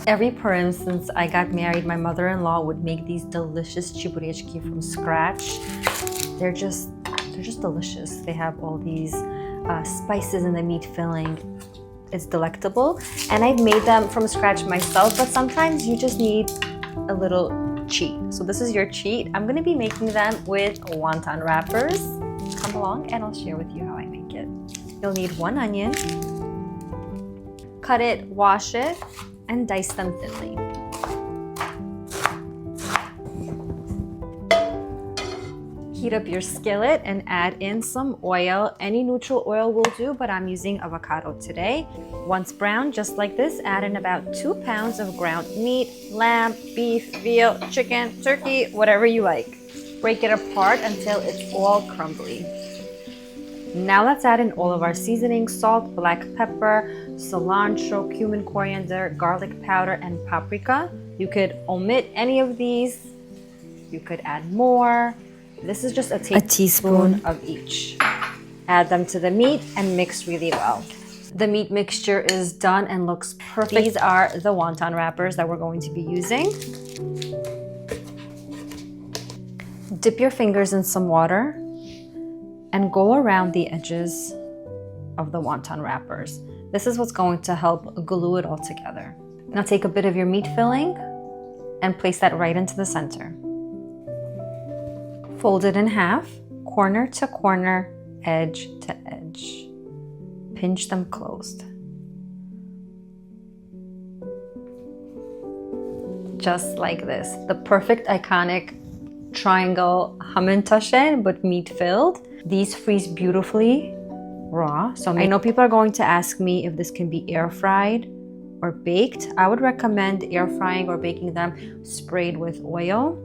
Every Purim since I got married, my mother-in-law would make these delicious chiburichki from scratch. They're just delicious. They have all these spices in the meat filling. It's delectable. And I've made them from scratch myself, but sometimes you just need a little cheat. So this is your cheat. I'm gonna be making them with wonton wrappers. Come along and I'll share with you how I make it. You'll need 1 onion. Cut it, wash it, and dice them thinly. Heat up your skillet and add in some oil. Any neutral oil will do, but I'm using avocado today. Once brown, just like this, add in about 2 pounds of ground meat, lamb, beef, veal, chicken, turkey, whatever you like. Break it apart until it's all crumbly. Now let's add in all of our seasonings: salt, black pepper, cilantro, cumin, coriander, garlic powder, and paprika. You could omit any of these. You could add more. This is just a teaspoon of each. Add them to the meat and mix really well. The meat mixture is done and looks perfect. These are the wonton wrappers that we're going to be using. Dip your fingers in some water and go around the edges of the wonton wrappers. This is what's going to help glue it all together. Now take a bit of your meat filling and place that right into the center. Fold it in half, corner to corner, edge to edge. Pinch them closed. Just like this. The perfect iconic triangle hamantaschen, but meat filled. These freeze beautifully raw. So I know people are going to ask me if this can be air fried or baked. I would recommend air frying or baking them sprayed with oil.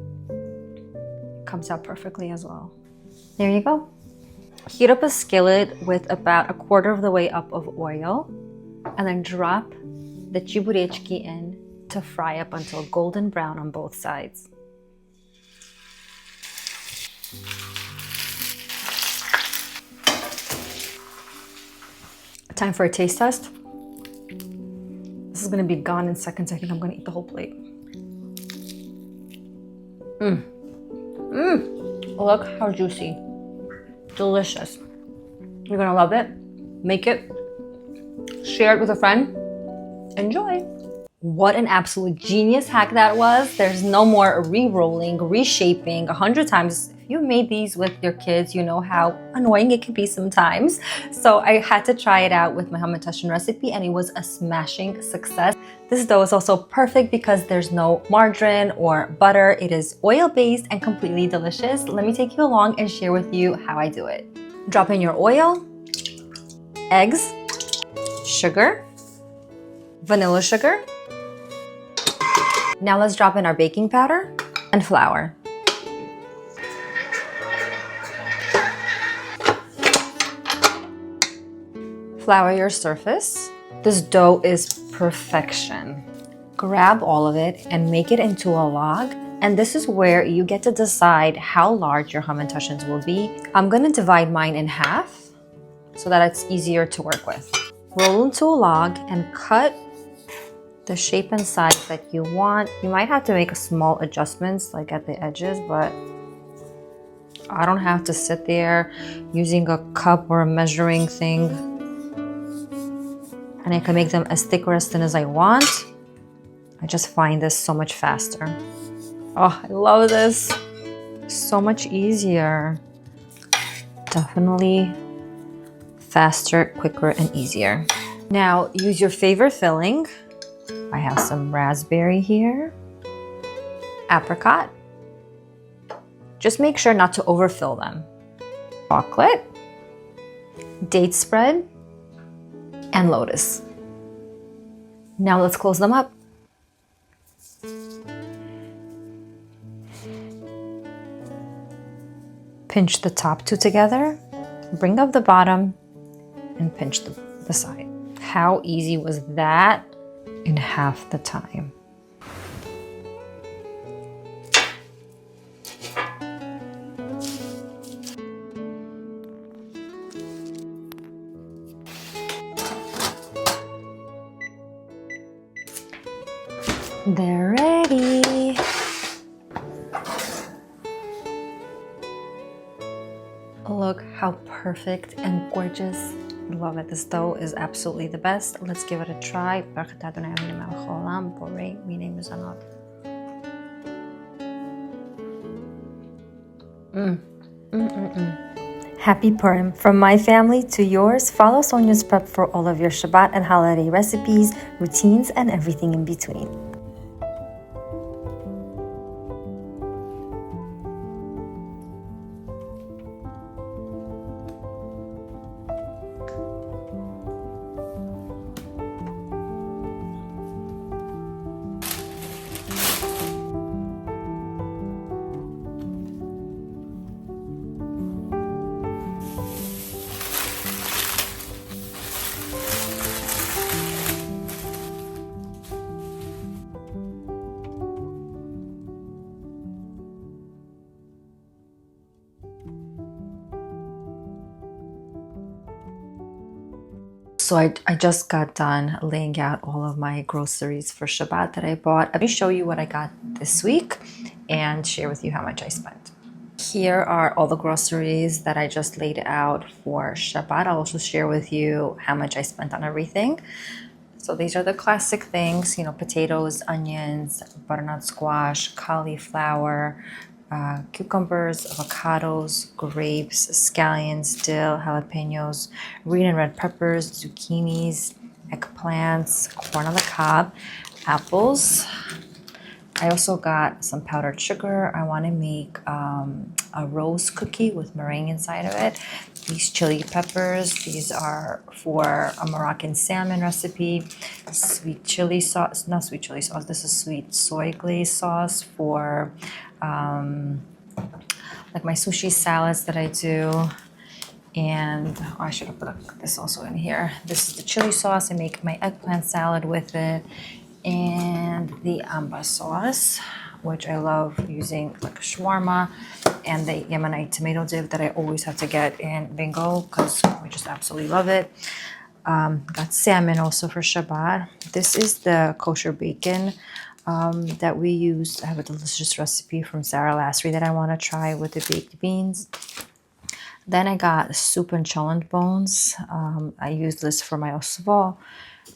Comes out perfectly as well. There you go. Heat up a skillet with about 1/4 of the way up of oil and then drop the chiburichki in to fry up until golden brown on both sides. Time for a taste test. This is gonna be gone in seconds. I think I'm gonna eat the whole plate. Look how juicy. Delicious. You're gonna love it. Make it. Share it with a friend. Enjoy. What an absolute genius hack that was. There's no more re-rolling, reshaping 100 times. If you made these with your kids, you know how annoying it can be sometimes. So I had to try it out with my hamantaschen recipe and it was a smashing success. This dough is also perfect because there's no margarine or butter. It is oil-based and completely delicious. Let me take you along and share with you how I do it. Drop in your oil, eggs, sugar, vanilla sugar. Now let's drop in our baking powder and flour. Flour your surface. This dough is perfection. Grab all of it and make it into a log. And this is where you get to decide how large your hamantaschens will be. I'm gonna divide mine in half so that it's easier to work with. Roll into a log and cut the shape and size that you want. You might have to make small adjustments like at the edges, but I don't have to sit there using a cup or a measuring thing. And I can make them as thick or as thin as I want. I just find this so much faster. Oh, I love this. So much easier. Definitely faster, quicker, and easier. Now use your favorite filling. I have some raspberry here, apricot. Just make sure not to overfill them. Chocolate, date spread, and lotus. Now let's close them up. Pinch the top two together, bring up the bottom, and pinch the side. How easy was that in half the time? They're ready. Look how perfect and gorgeous. Love it. This dough is absolutely the best. Let's give it a try. Happy Purim. From my family to yours, follow Sonya's prep for all of your Shabbat and holiday recipes, routines, and everything in between. So I just got done laying out all of my groceries for Shabbat that I bought. Let me show you what I got this week and share with you how much I spent. Here are all the groceries that I just laid out for Shabbat. I'll also share with you how much I spent on everything. So these are the classic things, you know, potatoes, onions, butternut squash, cauliflower, cucumbers, avocados, grapes, scallions, dill, jalapenos, green and red peppers, zucchinis, eggplants, corn on the cob, apples. I also got some powdered sugar. I want to make a rose cookie with meringue inside of it. These chili peppers, these are for a Moroccan salmon recipe. Sweet chili sauce, not sweet chili sauce, this is sweet soy glaze sauce for like my sushi salads that I do. And I should have put this also in here. This is the chili sauce. I make my eggplant salad with it. And the amba sauce, which I love using like shawarma, and the Yemenite tomato dip that I always have to get in bingo because we just absolutely love it. Got salmon also for Shabbat. This is the kosher bacon that we use. I have a delicious recipe from Sarah Lasry that I want to try with the baked beans. Then I got soup and cholent bones. I use this for my osvo.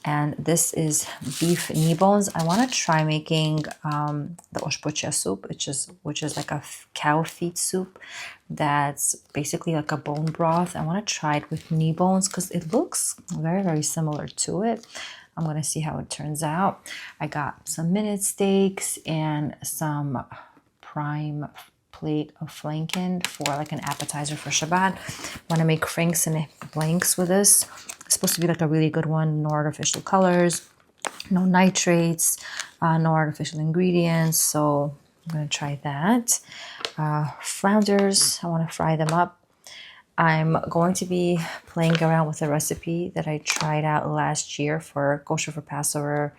And this is beef knee bones. I want to try making the oshpocha soup, which is like a cow feet soup. That's basically like a bone broth. I want to try it with knee bones because it looks very, very similar to it. I'm going to see how it turns out. I got some minute steaks and some prime plate of flanken for like an appetizer for Shabbat. Want to make franks and blanks with this. It's supposed to be like a really good one. No artificial colors, no nitrates, no artificial ingredients. So I'm going to try that. Flounders, I want to fry them up. I'm going to be playing around with a recipe that I tried out last year for kosher for Passover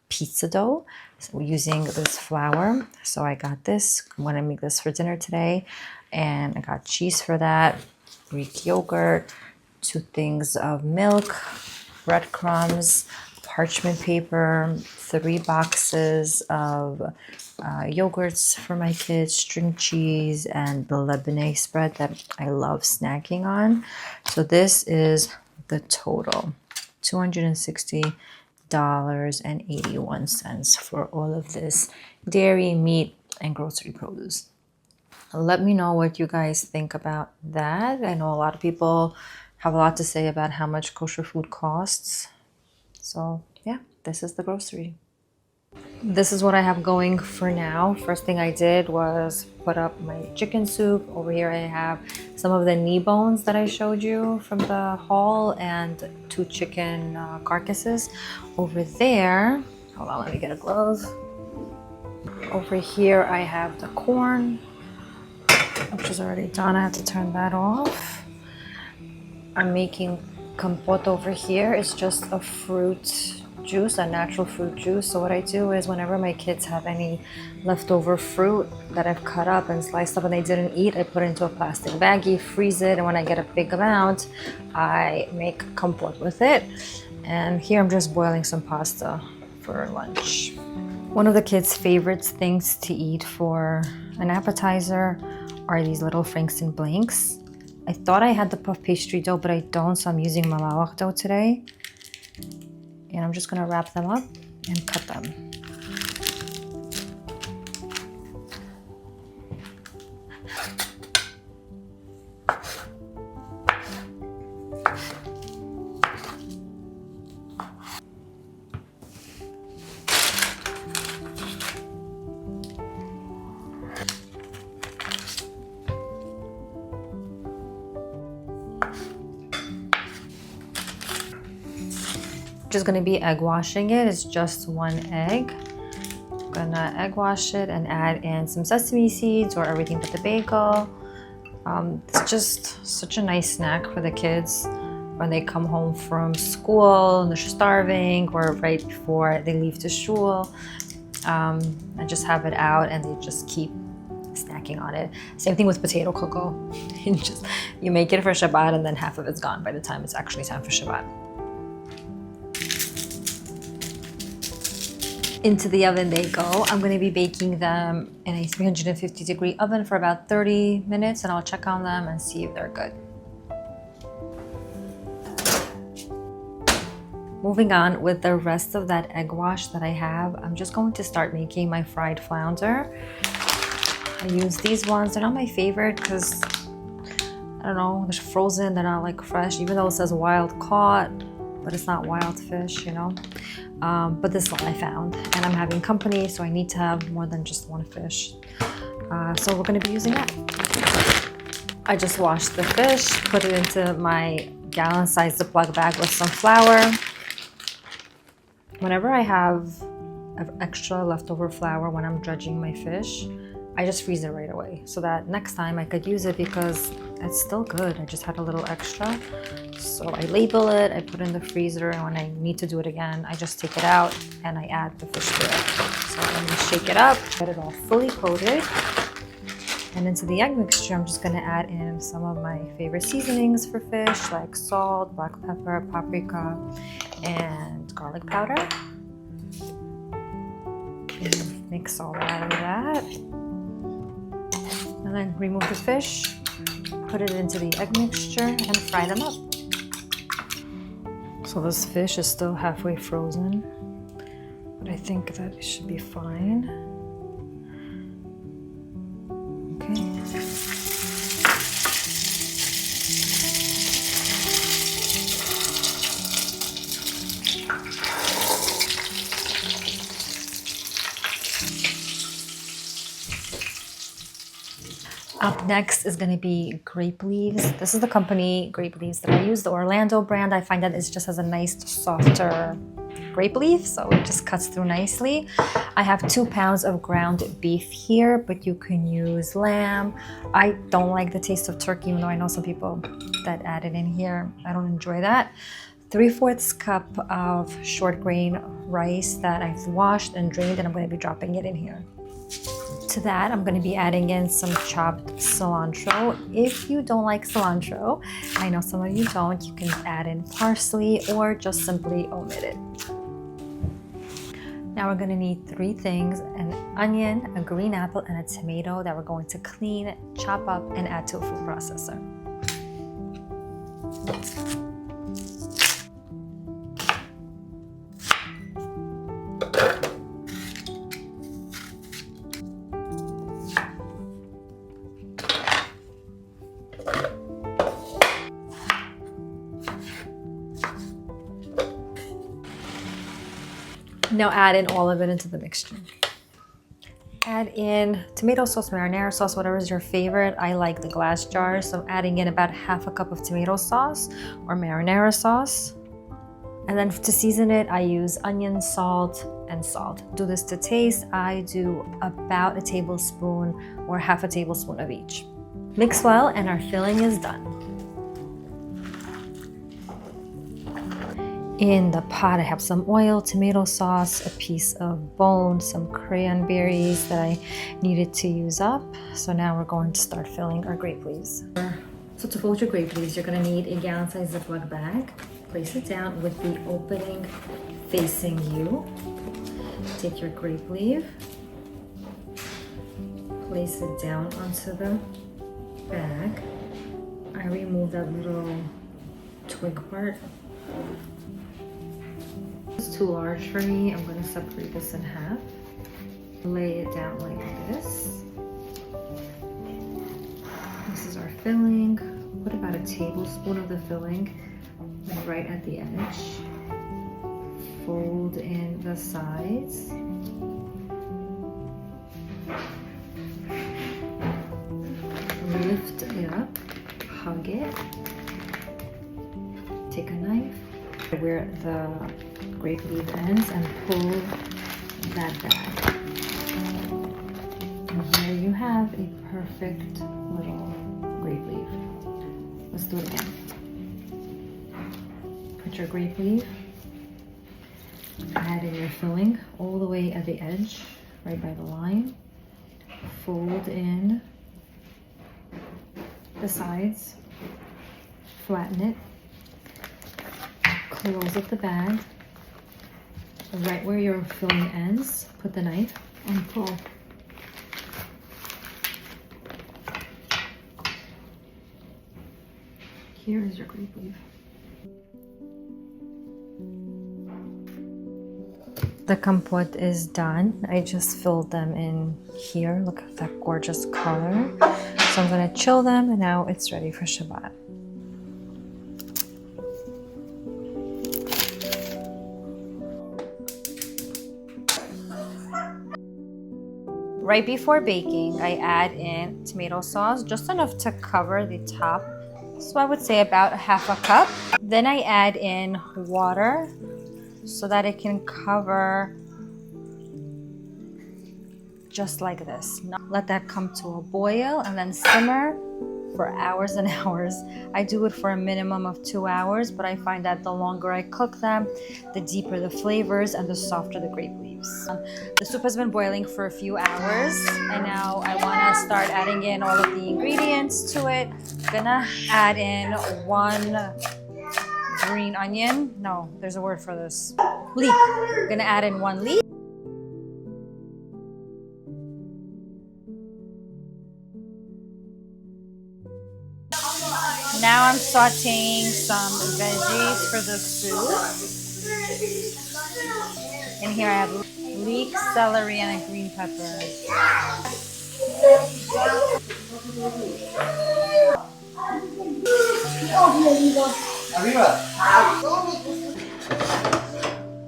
pizza dough. So we're using this flour. So I got this. I'm going to make this for dinner today. And I got cheese for that, Greek yogurt, 2 things of milk, breadcrumbs, parchment paper, 3 boxes of yogurts for my kids, string cheese, and the Lebanese spread that I love snacking on. So this is the total, $260.81 for all of this dairy, meat, and grocery produce. Let me know what you guys think about that. I know a lot of people have a lot to say about how much kosher food costs. So yeah, this is the grocery. This is what I have going for now. First thing I did was put up my chicken soup. Over here I have some of the knee bones that I showed you from the haul and 2 chicken carcasses. Over there, hold on, let me get a glove. Over here I have the corn, which is already done. I have to turn that off. I'm making compote over here. It's just a fruit juice, a natural fruit juice. So what I do is whenever my kids have any leftover fruit that I've cut up and sliced up and they didn't eat, I put it into a plastic baggie, freeze it, and when I get a big amount, I make compote with it. And here I'm just boiling some pasta for lunch. One of the kids' favorite things to eat for an appetizer are these little Franks and Blanks. I thought I had the puff pastry dough, but I don't, so I'm using malawak dough today. And I'm just gonna wrap them up and cut them. Just gonna be egg washing it. It's just one egg. I'm gonna egg wash it and add in some sesame seeds or everything but the bagel. It's just such a nice snack for the kids when they come home from school and they're starving, or right before they leave to shul. I just have it out and they just keep snacking on it. Same thing with potato cocoa. You make it for Shabbat and then half of it's gone by the time it's actually time for Shabbat. Into the oven they go. I'm going to be baking them in a 350-degree oven for about 30 minutes, and I'll check on them and see if they're good. Moving on with the rest of that egg wash that I have, I'm just going to start making my fried flounder. I use these ones. They're not my favorite because, I don't know, they're frozen, they're not like fresh, even though it says wild caught, but it's not wild fish, you know. But this one I found, and I'm having company, so I need to have more than just one fish. So we're going to be using that. I just washed the fish, put it into my gallon-sized Ziploc bag with some flour. Whenever I have extra leftover flour when I'm dredging my fish, I just freeze it right away so that next time I could use it because it's still good. I just had a little extra. So I label it, I put it in the freezer, and when I need to do it again, I just take it out and I add the fish to it. So I'm gonna shake it up, get it all fully coated. And into the egg mixture, I'm just gonna add in some of my favorite seasonings for fish, like salt, black pepper, paprika, and garlic powder. And mix all that with that. And then remove the fish, put it into the egg mixture, and fry them up. So this fish is still halfway frozen, but I think that it should be fine. Okay. Up next is going to be grape leaves. This is the company Grape Leaves that I use, the Orlando brand. I find that it just has a nice, softer grape leaf, so it just cuts through nicely. I have 2 pounds of ground beef here, but you can use lamb. I don't like the taste of turkey, even though I know some people that add it in here. I don't enjoy that. 3/4 cup of short grain rice that I've washed and drained, and I'm going to be dropping it in here. To that, I'm going to be adding in some chopped cilantro. If you don't like cilantro, I know some of you don't, you can add in parsley or just simply omit it. Now we're going to need 3 things: an onion, a green apple, and a tomato that we're going to clean, chop up, and add to a food processor. Now add in all of it into the mixture. Add in tomato sauce, marinara sauce, whatever is your favorite. I like the glass jars, so I'm adding in about 1/2 cup of tomato sauce or marinara sauce. And then to season it, I use onion, salt, and salt. Do this to taste. I do about 1 tablespoon or 1/2 tablespoon of each. Mix well and our filling is done. In the pot, I have some oil, tomato sauce, a piece of bone, some cranberries that I needed to use up. So now we're going to start filling our grape leaves. So to fold your grape leaves, you're going to need a gallon-sized Ziploc bag. Place it down with the opening facing you. Take your grape leaf, place it down onto the bag. I remove that little twig part. It's too large for me. I'm going to separate this in half. Lay it down like this. This is our filling. Put about a tablespoon of the filling right at the edge. Fold in the sides. Lift it up, hug it. Take a knife where the grape leaf ends and pull that back. And here you have a perfect little grape leaf. Let's do it again. Put your grape leaf, add in your filling all the way at the edge, right by the line. Fold in the sides, flatten it, close up the bag. Right where your filling ends, put the knife and pull. Here is your grape leaf. The compote is done. I just filled them in here. Look at that gorgeous color. So I'm gonna chill them and now it's ready for Shabbat. Right before baking, I add in tomato sauce, just enough to cover the top. So I would say about half a cup. Then I add in water so that it can cover just like this. Let that come to a boil and then simmer for hours and hours. I do it for a minimum of 2 hours, but I find that the longer I cook them, the deeper the flavors and the softer the grape leaves. The soup has been boiling for a few hours, and now I want to start adding in all of the ingredients to it. I'm gonna add in 1 green onion. No, there's a word for this. Leek. I'm gonna add in 1 leek. Now I'm sauteing some veggies for the soup. And here I have leek, celery, and a green pepper.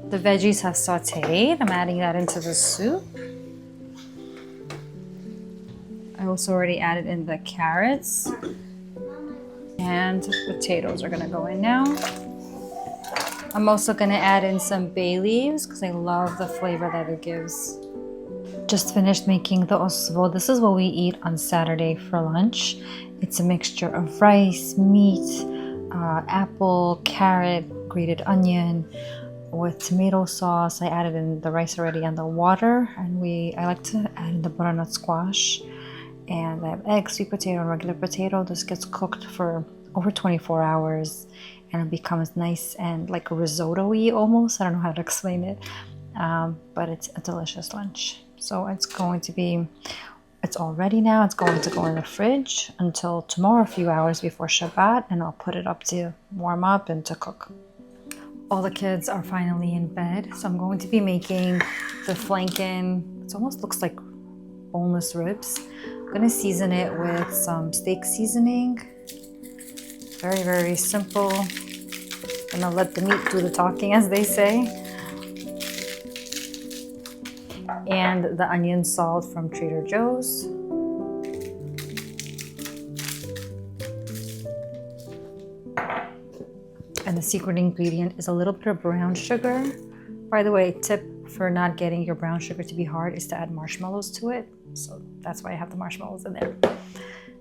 The veggies have sauteed. I'm adding that into the soup. I also already added in the carrots. And potatoes are gonna go in now. I'm also gonna add in some bay leaves because I love the flavor that it gives. Just finished making the osvo. This is what we eat on Saturday for lunch. It's a mixture of rice, meat, apple, carrot, grated onion with tomato sauce. I added in the rice already and the water, and I like to add in the butternut squash. And I have egg, sweet potato, and regular potato. This gets cooked for over 24 hours and it becomes nice and like risotto-y almost. I don't know how to explain it, but it's a delicious lunch. So it's all ready now. It's going to go in the fridge until tomorrow, a few hours before Shabbat, and I'll put it up to warm up and to cook. All the kids are finally in bed, so I'm going to be making the flanken. It almost looks like boneless ribs. I'm gonna season it with some steak seasoning. Very, very simple. Gonna let the meat do the talking, as they say. And the onion salt from Trader Joe's. And the secret ingredient is a little bit of brown sugar. By the way, tip for not getting your brown sugar to be hard is to add marshmallows to it. So that's why I have the marshmallows in there.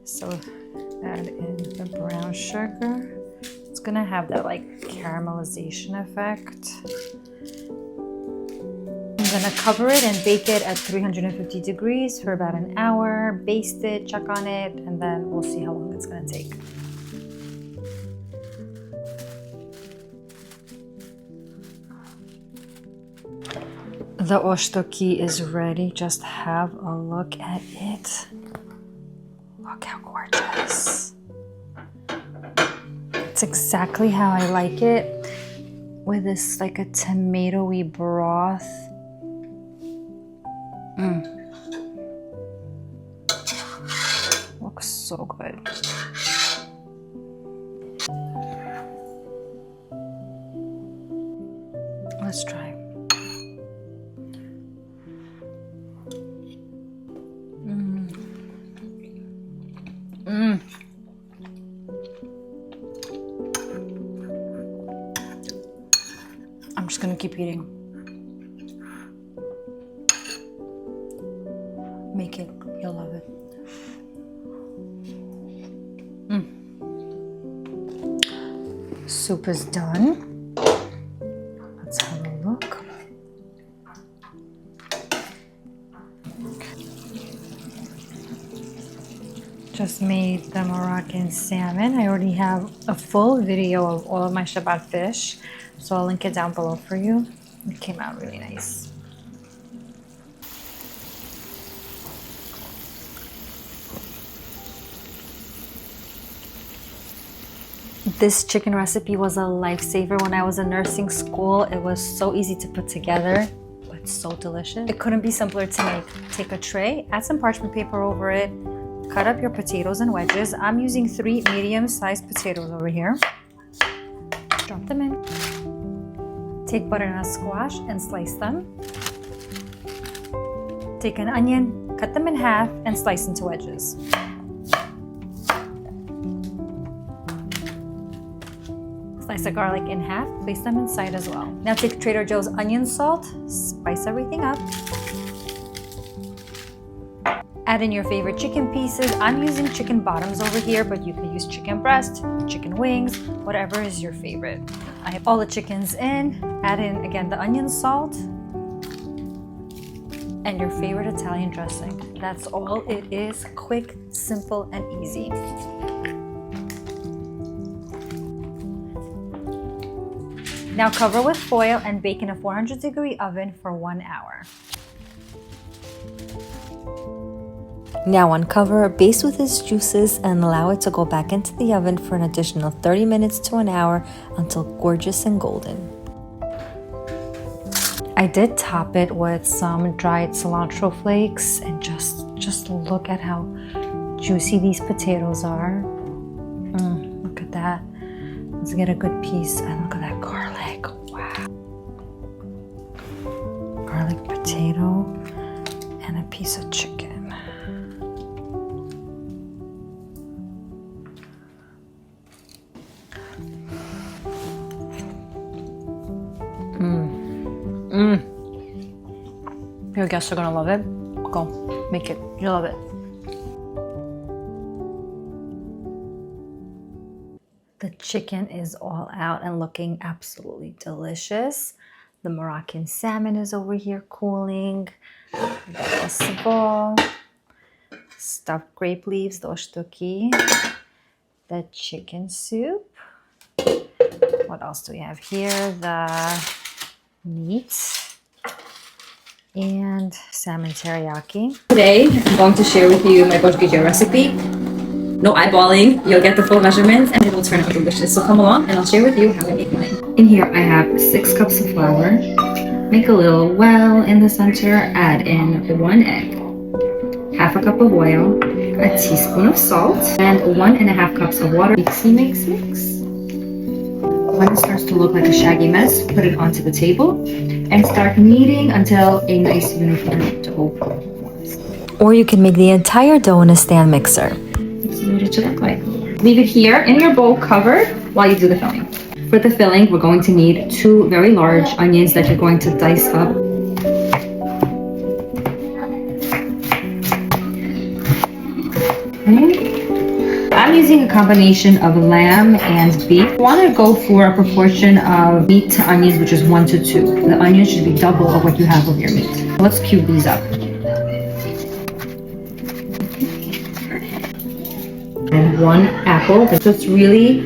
So add in the brown sugar. It's gonna have that like caramelization effect. I'm gonna cover it and bake it at 350 degrees for about an hour. Baste it, check on it, and then we'll see how long it's gonna take. The oshtoki is ready. Just have a look at it. Look how gorgeous. It's exactly how I like it, with this like a tomatoey broth. Looks so good. Let's try. I'm just gonna keep eating. Make it, you'll love it. Soup is done. Let's have a look. Just made the Moroccan salmon. I already have a full video of all of my Shabbat fish, so I'll link it down below for you. It came out really nice. This chicken recipe was a lifesaver when I was in nursing school. It was so easy to put together, but so delicious. It couldn't be simpler to make. Take a tray, add some parchment paper over it, cut up your potatoes in wedges. I'm using 3 medium-sized potatoes over here. Drop them in. Take butternut squash and slice them. Take an onion, cut them in half, and slice into wedges. Slice the garlic in half, place them inside as well. Now take Trader Joe's onion salt, spice everything up. Add in your favorite chicken pieces. I'm using chicken bottoms over here, but you can use chicken breast, chicken wings, whatever is your favorite. I have all the chickens in. Add in again the onion salt and your favorite Italian dressing. That's all it is. Quick, simple, and easy. Now cover with foil and bake in a 400-degree oven for 1 hour. Now uncover, baste with its juices, and allow it to go back into the oven for an additional 30 minutes to an hour until gorgeous and golden. I did top it with some dried cilantro flakes, and just look at how juicy these potatoes are. Look at that. Let's get a good piece, and look at that garlic. Wow. Garlic potato and a piece of chicken. Your guests are gonna love it. Go, make it. You'll love it. The chicken is all out and looking absolutely delicious. The Moroccan salmon is over here cooling. The savory, stuffed grape leaves, the oshtoki, the chicken soup. What else do we have here? The meat and salmon teriyaki. Today, I'm going to share with you my veggie recipe. No eyeballing, you'll get the full measurements and it will turn out delicious. So come along and I'll share with you how I make mine. In here I have 6 cups of flour. Make a little well in the center, add in 1 egg, half a cup of oil, a teaspoon of salt, and 1.5 cups of water. Mixy, mix, mix. When it starts to look like a shaggy mess, put it onto the table and start kneading until a nice uniform dough forms. Or you can make the entire dough in a stand mixer. Let's see what it should look like. Leave it here in your bowl covered while you do the filling. For the filling, we're going to need 2 very large onions that you're going to dice up. Okay. I'm using a combination of lamb and beef. You want to go for a proportion of meat to onions, which is 1 to 2. The onions should be double of what you have of your meat. Let's cube these up. And 1 apple. So it's really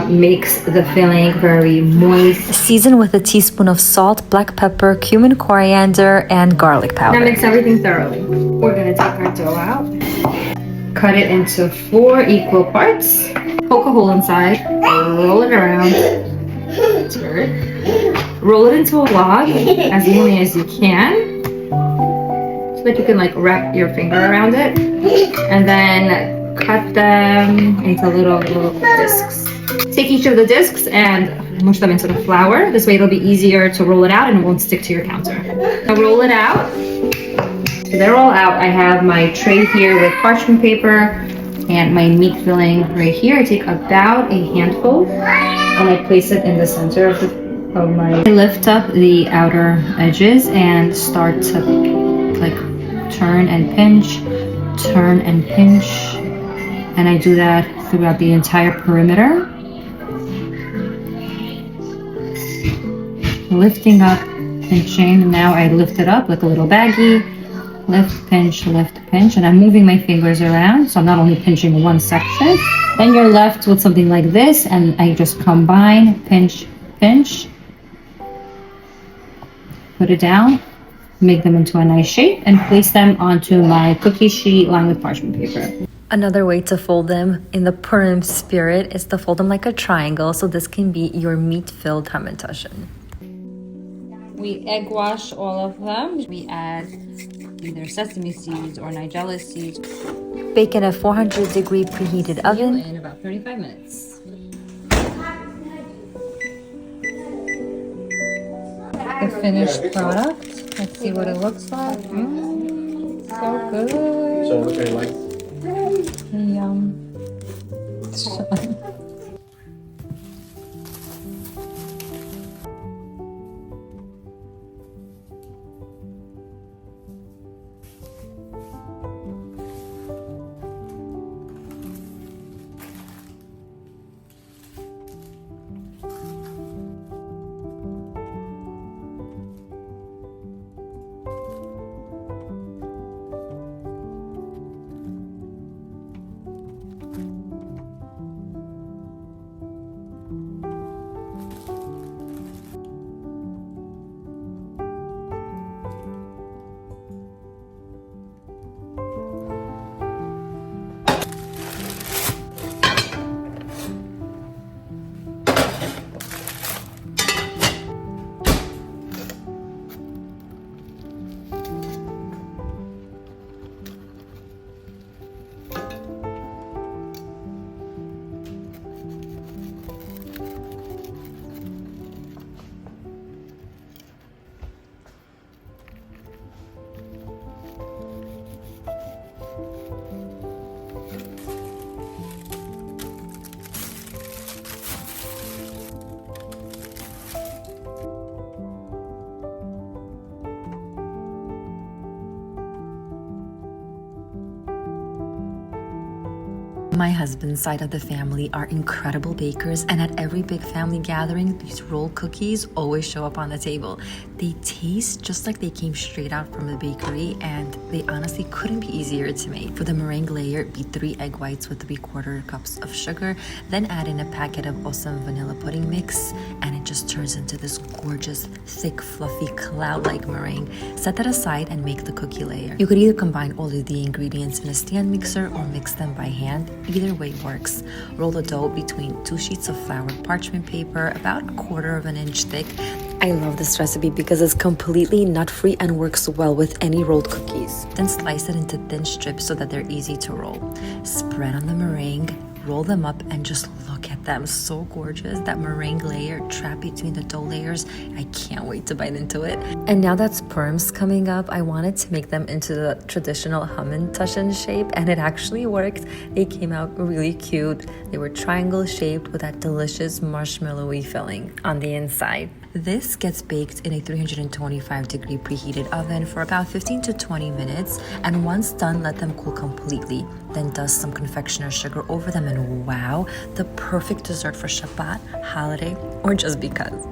makes the filling very moist. Season with a teaspoon of salt, black pepper, cumin, coriander, and garlic powder. Now mix everything thoroughly. We're gonna take our dough out, cut it into 4 equal parts, poke a hole inside, roll it around, stir it, roll it into a log as neatly as you can, so that you can like wrap your finger around it, and then cut them into little discs. Take each of the discs and mush them into the flour. This way it'll be easier to roll it out and it won't stick to your counter. Now roll it out. So they're all out. I have my tray here with parchment paper and my meat filling right here. I take about a handful and I place it in the center of my... I lift up the outer edges and start to like turn and pinch, and I do that throughout the entire perimeter. Lifting up, pinching, and now I lift it up like a little baggie. Lift, pinch, and I'm moving my fingers around, so I'm not only pinching one section. Then you're left with something like this, and I just combine, pinch, put it down, make them into a nice shape, and place them onto my cookie sheet lined with parchment paper. Another way to fold them in the Purim spirit is to fold them like a triangle, so this can be your meat-filled hamantaschen. We egg wash all of them. We add either sesame seeds or nigella seeds. Bake in a 400-degree preheated oven in about 35 minutes. The finished product. Let's see what it looks like. So good. So what they like? Yum. My husband's side of the family are incredible bakers, and at every big family gathering, these rolled cookies always show up on the table. They taste just like they came straight out from the bakery, and they honestly couldn't be easier to make. For the meringue layer, beat 3 egg whites with 3/4 cups of sugar, then add in a packet of awesome vanilla pudding mix, and it just turns into this gorgeous, thick, fluffy, cloud-like meringue. Set that aside and make the cookie layer. You could either combine all of the ingredients in a stand mixer or mix them by hand. Either way works. Roll the dough between 2 sheets of floured parchment paper, about 1/4 of an inch thick. I love this recipe because it's completely nut-free and works well with any rolled cookies. Then slice it into thin strips so that they're easy to roll. Spread on the meringue, roll them up, and just look at them. So gorgeous. That meringue layer trapped between the dough layers. I can't wait to bite into it. And now that Purim's coming up, I wanted to make them into the traditional hamantaschen shape, and it actually worked. They came out really cute. They were triangle shaped with that delicious marshmallowy filling on the inside. This gets baked in a 325-degree preheated oven for about 15 to 20 minutes, and once done, let them cool completely. Then dust some confectioner sugar over them, and wow, the perfect dessert for Shabbat, holiday, or just because.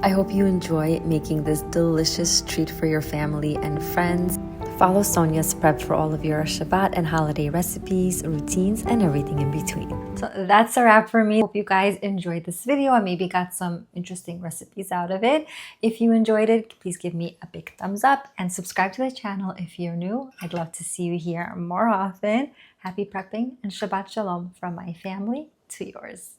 I hope you enjoy making this delicious treat for your family and friends. Follow Sonya's prep for all of your Shabbat and holiday recipes, routines, and everything in between. So that's a wrap for me. Hope you guys enjoyed this video and maybe got some interesting recipes out of it. If you enjoyed it, please give me a big thumbs up and subscribe to the channel if you're new. I'd love to see you here more often. Happy prepping and Shabbat Shalom from my family to yours.